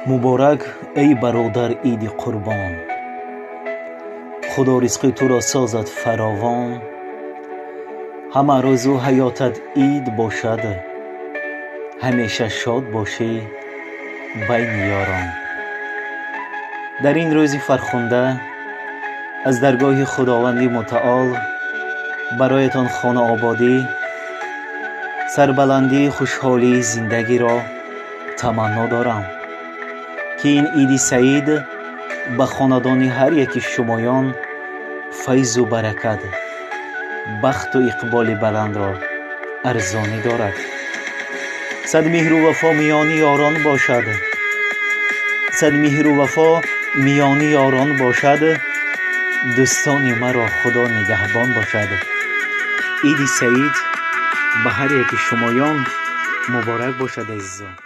مبارک ای برادر عید قربان، خدا رزق تو را سازد فراوان. همه روزو حیاتت عید باشد، همیشه شاد باشی بین یاران. در این روز فرخنده از درگاه خداوند متعال برایتان خانه آبادی، سربلندی، خوشحالی زندگی را تمنا دارم که این عید سعید به خاندان هر یکی شمایان فیض و برکت، بخت و اقبال بلند را ارزانی دارد. صد مهر و وفا میان یاران باشد، صد مهر و وفا میان یاران باشد، دوستان مرا خدا نگهبان باشد. عید سعید به هر یکی شمایان مبارک باشد عزیزان.